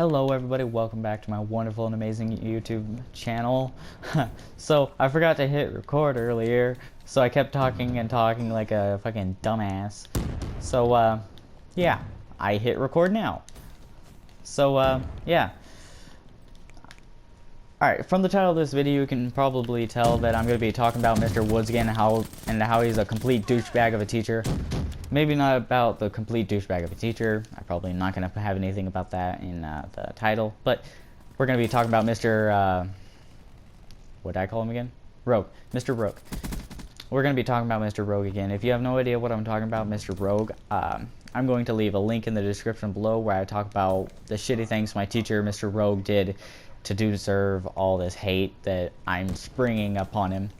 Hello everybody, welcome back to my wonderful and amazing YouTube channel. So, I forgot to hit record earlier, so I kept talking and talking like a fucking dumbass. So, yeah, I hit record now. So, yeah. Alright, from the title of this video you can probably tell that I'm going to be talking about Mr. Woods again and how he's a complete douchebag of a teacher. Maybe not about the complete douchebag of a teacher. I'm probably not going to have anything about that in the title. But we're going to be talking about Mr. What did I call him again? Rogue. Mr. Rogue. We're going to be talking about Mr. Rogue again. If you have no idea what I'm talking about, Mr. Rogue, I'm going to leave a link in the description below where I talk about the shitty things my teacher, Mr. Rogue, did to deserve all this hate that I'm springing upon him.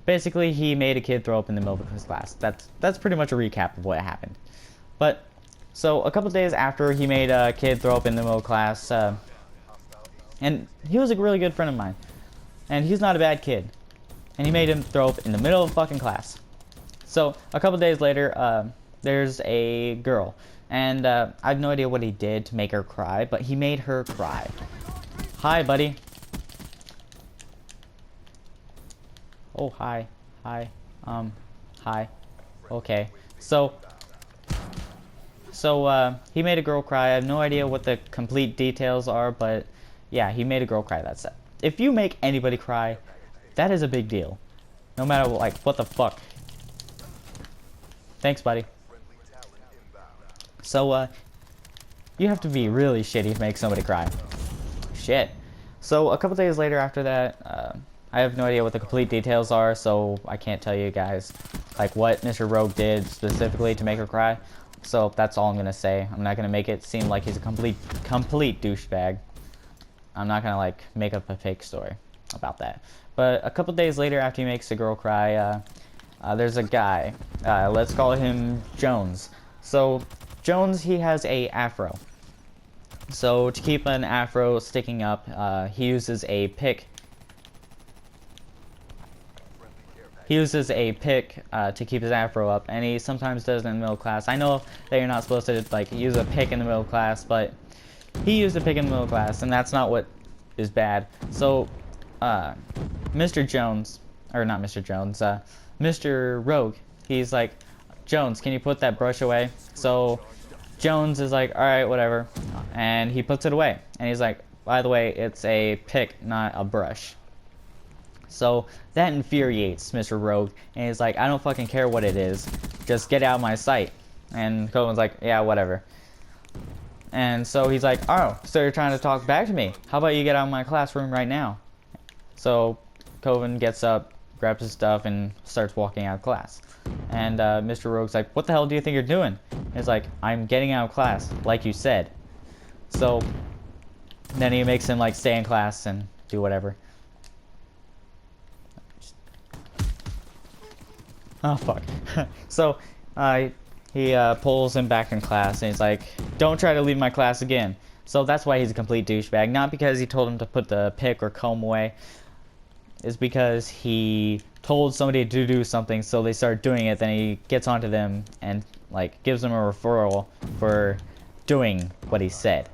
Basically, he made a kid throw up in the middle of his class. That's pretty much a recap of what happened. But, so, a couple days after he made a kid throw up in the middle of class, and he was a really good friend of mine. And he's not a bad kid. And he made him throw up in the middle of fucking class. So, a couple days later, there's a girl. And, I have no idea what he did to make her cry, but he made her cry. Hi, buddy. Oh, hi. Hi. Hi. Okay. So, he made a girl cry. I have no idea what the complete details are, but yeah, he made a girl cry. That's it. If you make anybody cry, that is a big deal. No matter, like, what the fuck. Thanks, buddy. So, you have to be really shitty to make somebody cry. Shit. So, a couple days later after that, I have no idea what the complete details are, so I can't tell you guys, like, what Mr. Rogue did specifically to make her cry. So, that's all I'm gonna say. I'm not gonna make it seem like he's a complete douchebag. I'm not gonna, like, make up a fake story about that. But a couple days later after he makes the girl cry, there's a guy. Let's call him Jones. So, Jones, he has a afro. So, to keep an afro sticking up, he uses a pick. He uses a pick to keep his afro up, and he sometimes does it in the middle class. I know that you're not supposed to, like, use a pick in the middle class, but he used a pick in the middle class, and that's not what is bad. So, Mr. Jones, or not Mr. Jones, Mr. Rogue, he's like, Jones, can you put that brush away? So, Jones is like, alright, whatever, and he puts it away, and he's like, by the way, it's a pick, not a brush. So, that infuriates Mr. Rogue, and he's like, I don't fucking care what it is, just get out of my sight. And Cohen's like, yeah, whatever. And so he's like, oh, so you're trying to talk back to me, how about you get out of my classroom right now? So, Coven gets up, grabs his stuff, and starts walking out of class. And Mr. Rogue's like, what the hell do you think you're doing? And he's like, I'm getting out of class, like you said. So, then he makes him, like, stay in class and do whatever. Oh, fuck. So, he pulls him back in class, and he's like, don't try to leave my class again. So that's why he's a complete douchebag. Not because he told him to put the pick or comb away. It's because he told somebody to do something, so they start doing it, then he gets onto them and, like, gives them a referral for doing what he said.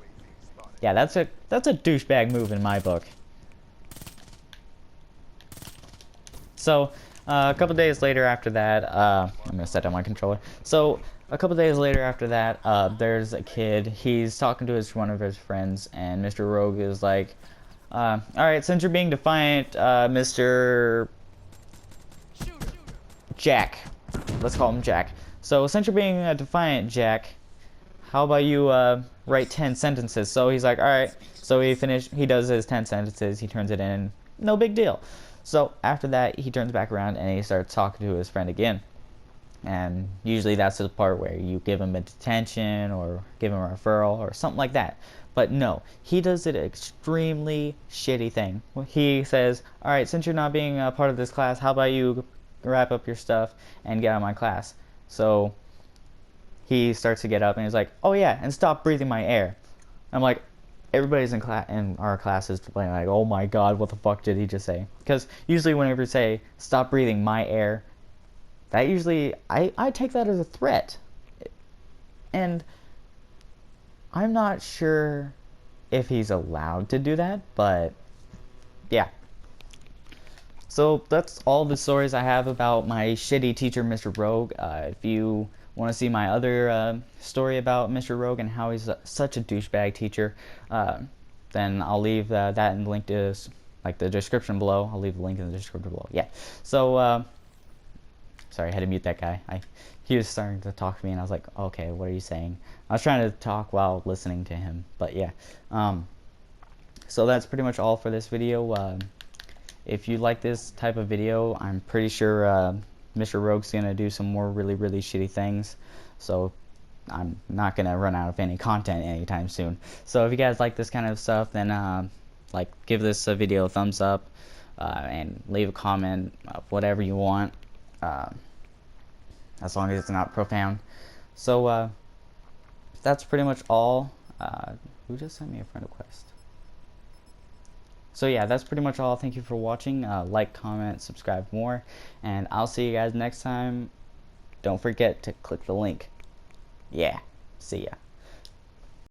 Yeah, that's a douchebag move in my book. So, a couple days later after that, I'm gonna set down my controller. So, a couple days later after that, there's a kid. He's talking to one of his friends, and Mr. Rogue is like, alright, since you're being defiant, Mr. Jack. Let's call him Jack. So, since you're being defiant, Jack, how about you, write 10 sentences? So, he's like, alright. So, he does his 10 sentences, he turns it in, no big deal. So, after that, he turns back around and he starts talking to his friend again. And usually that's the part where you give him a detention or give him a referral or something like that. But no, he does an extremely shitty thing. He says, alright, since you're not being a part of this class, how about you wrap up your stuff and get out of my class? So, he starts to get up and he's like, oh yeah, and stop breathing my air. I'm like, everybody's in our classes playing like, oh my god, what the fuck did he just say? Because usually whenever you say, stop breathing my air, that usually, I take that as a threat. And I'm not sure if he's allowed to do that, but yeah. So that's all the stories I have about my shitty teacher, Mr. Rogue. If you want to see my other story about Mr. Rogue and how he's such a douchebag teacher, then I'll leave that in the link to like the description below. I'll leave the link in the description below. Yeah. So sorry, I had to mute that guy. He was starting to talk to me, and I was like, okay, what are you saying? I was trying to talk while listening to him, but yeah. So that's pretty much all for this video. If you like this type of video, I'm pretty sure Mr. Rogue's gonna do some more really shitty things. So I'm not gonna run out of any content anytime soon. So if you guys like this kind of stuff, then like give this video a thumbs up and leave a comment of whatever you want. As long as it's not profound. So that's pretty much all. Who just sent me a friend request? So yeah, that's pretty much all. Thank you for watching. Like, comment, subscribe more, and I'll see you guys next time. Don't forget to click the link. Yeah, see ya.